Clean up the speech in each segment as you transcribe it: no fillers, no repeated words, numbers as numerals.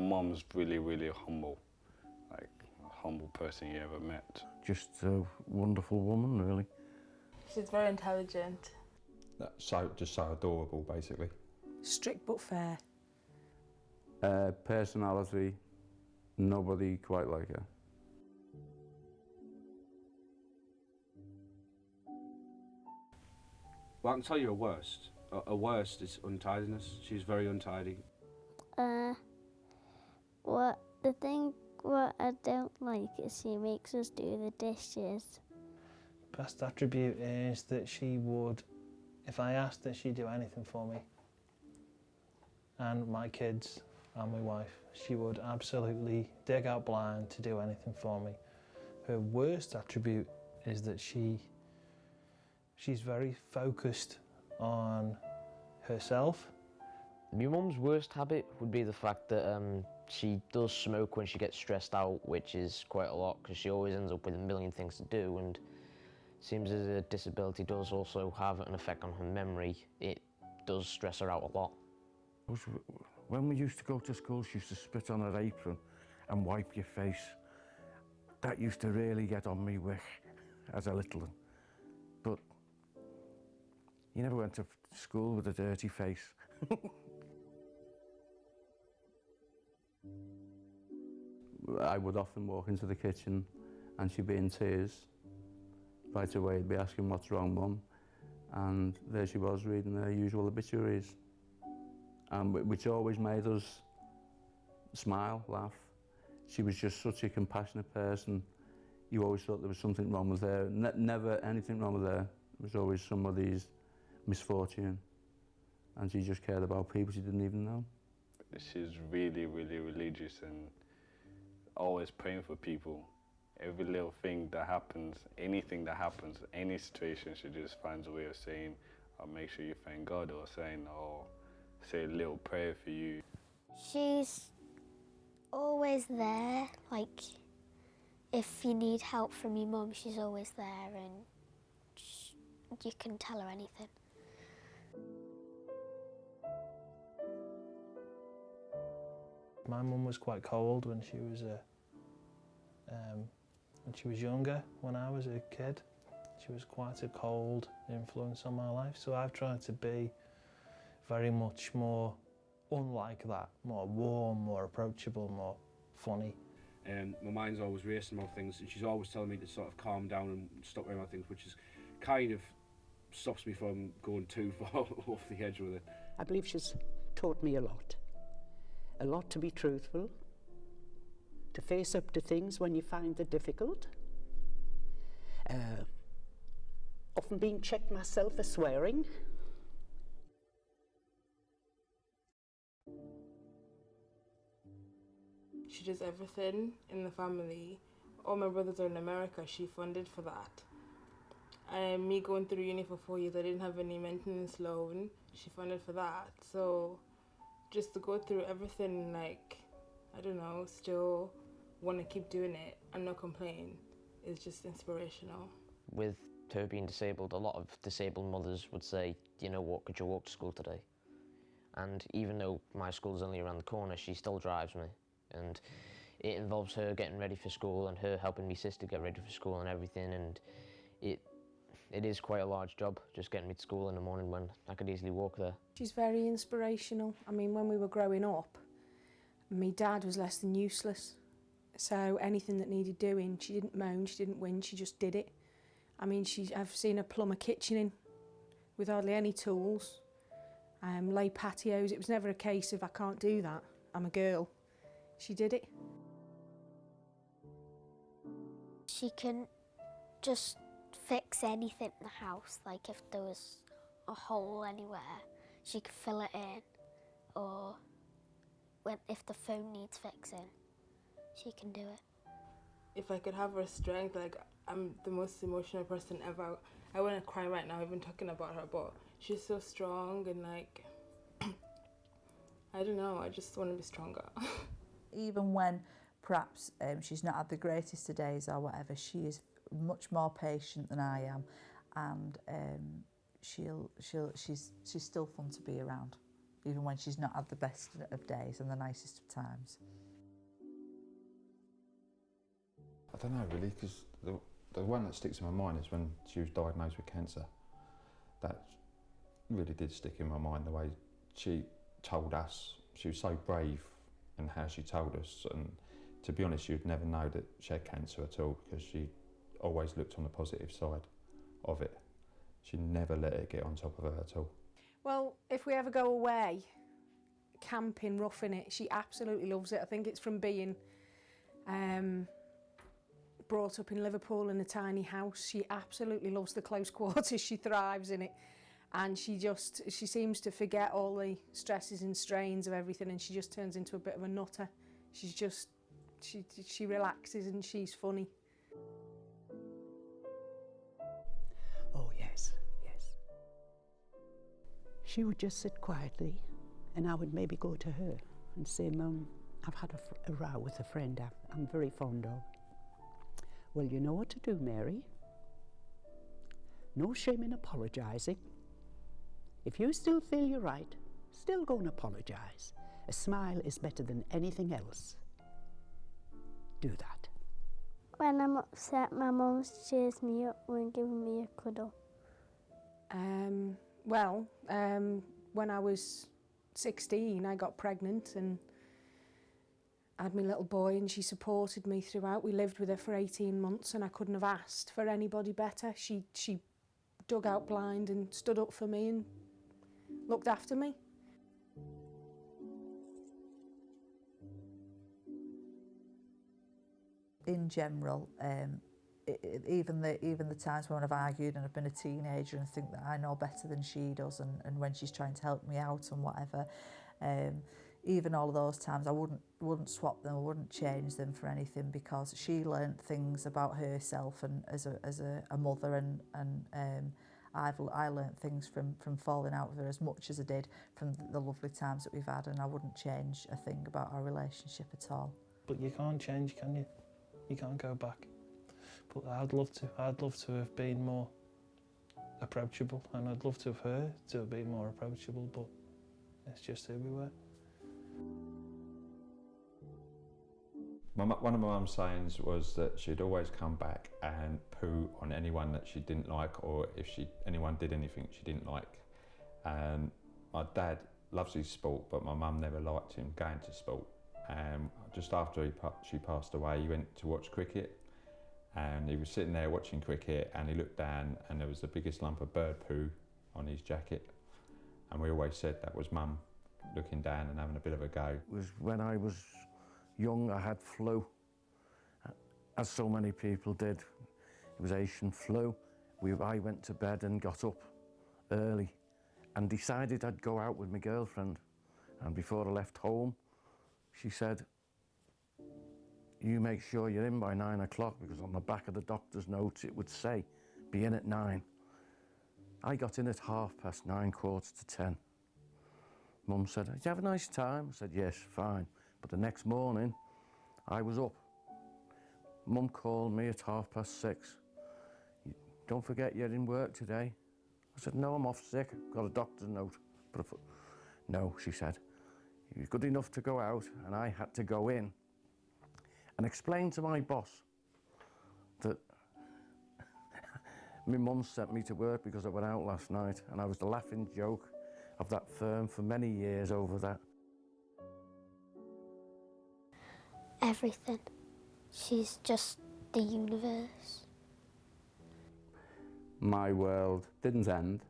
mum's really, really humble, like a humble person you ever met. Just a wonderful woman, really. She's very intelligent. Just so adorable, basically. Strict but fair. Personality, nobody quite like her. Well, I can tell you her worst. Her worst is untidiness. She's very untidy. What I don't like is she makes us do the dishes. Best attribute is that she would, if I asked her, she'd do anything for me. And my kids and my wife, she would absolutely dig out blind to do anything for me. Her worst attribute is that she's very focused on herself. My mum's worst habit would be the fact that she does smoke when she gets stressed out, which is quite a lot because she always ends up with a million things to do, and it seems as a disability does also have an effect on her memory. It does stress her out a lot. When we used to go to school, she used to spit on her apron and wipe your face. That used to really get on me wick as a little one. But you never went to school with a dirty face. I would often walk into the kitchen and she'd be in tears. Right away, I'd be asking, "What's wrong, Mum?" And there she was reading her usual obituaries, which always made us smile, laugh. She was just such a compassionate person. You always thought there was something wrong with her. Never anything wrong with her. It was always somebody's misfortune. And she just cared about people she didn't even know. She's really, really religious and always praying for people. Every little thing that happens, anything that happens, any situation, she just finds a way of saying, "I'll make sure you thank God," or saying, "Oh, say a little prayer for you." She's always there, like if you need help from your mum, she's always there and you can tell her anything. My mum was quite cold when she was younger. When I was a kid, she was quite a cold influence on my life. So I've tried to be very much more unlike that, more warm, more approachable, more funny. And my mind's always racing about things, and she's always telling me to sort of calm down and stop worrying about things, which is kind of stops me from going too far off the edge with it. I believe she's taught me a lot to be truthful, to face up to things when you find it difficult. Often being checked myself for swearing. She does everything in the family. All my brothers are in America, she funded for that. And me going through uni for 4 years, I didn't have any maintenance loan. She funded for that. So just to go through everything, like, I don't know, still want to keep doing it and not complain is just inspirational. With her being disabled, a lot of disabled mothers would say, "You know what, could you walk to school today?" And even though my school's only around the corner, she still drives me. And it involves her getting ready for school and her helping my sister get ready for school and everything. And it is quite a large job, just getting me to school in the morning when I could easily walk there. She's very inspirational. I mean, when we were growing up, my dad was less than useless. So anything that needed doing, she didn't moan, she didn't whinge, she just did it. I mean, I've seen her plumb a kitchen in with hardly any tools, lay patios. It was never a case of, "I can't do that, I'm a girl." She did it. She can just fix anything in the house, like if there was a hole anywhere, she could fill it in, or if the phone needs fixing, she can do it. If I could have her strength, like, I'm the most emotional person ever. I want to cry right now even talking about her, but she's so strong and like, I don't know, I just want to be stronger. Even when perhaps she's not had the greatest of days or whatever, she is much more patient than I am, and she's still fun to be around. even when she's not had the best of days and the nicest of times. I don't know really, because the one that sticks in my mind is when she was diagnosed with cancer. That really did stick in my mind, the way she told us. She was so brave in how she told us, and to be honest, you'd never know that she had cancer at all, because she always looked on the positive side of it. She never let it get on top of her at all. Well, if we ever go away, camping, roughing it, she absolutely loves it. I think it's from being brought up in Liverpool in a tiny house. She absolutely loves the close quarters. She thrives in it. And she seems to forget all the stresses and strains of everything, and she just turns into a bit of a nutter. She relaxes and she's funny. Oh, yes, yes. She would just sit quietly, and I would maybe go to her and say, Mum, I've had a row with a friend I'm very fond of. Well, you know what to do, Mary. No shame in apologising. If you still feel you're right, still go and apologise. A smile is better than anything else. Do that. When I'm upset, my mum cheers me up and gives me a cuddle. When I was 16, I got pregnant and had my little boy, and she supported me throughout. We lived with her for 18 months and I couldn't have asked for anybody better. She dug out blind and stood up for me and looked after me. In general, even the times when I've argued and I've been a teenager and think that I know better than she does, and when she's trying to help me out and whatever, even all of those times I wouldn't swap them, I wouldn't change them for anything, because she learnt things about herself and as a mother, and I learnt things from falling out with her as much as I did from the lovely times that we've had, and I wouldn't change a thing about our relationship at all. But you can't change, can you? You can't go back. But I'd love to. I'd love to have been more approachable, and I'd love to have her to have been more approachable, but it's just who we were. One of my mum's sayings was that she'd always come back and poo on anyone that she didn't like, or if anyone did anything she didn't like. And my dad loves his sport, but my mum never liked him going to sport. And just after she passed away, he went to watch cricket, and he was sitting there watching cricket, and he looked down and there was the biggest lump of bird poo on his jacket. And we always said that was Mum looking down and having a bit of a go. It was when I was young, I had flu, as so many people did. It was Asian flu. I went to bed and got up early and decided I'd go out with my girlfriend. And before I left home, she said, you make sure you're in by 9 o'clock, because on the back of the doctor's notes it would say, be in at 9. I got in at 9:30, 9:45. Mum said, did you have a nice time? I said, yes, fine. But the next morning, I was up. Mum called me at 6:30. Don't forget you're in work today. I said, no, I'm off sick. Got a doctor's note. No, she said. You're good enough to go out, and I had to go in and explain to my boss that my mum sent me to work because I went out last night, and I was the laughing joke of that firm for many years over that. Everything. She's just the universe. My world didn't end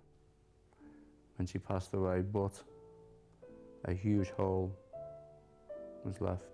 when she passed away, but a huge hole was left.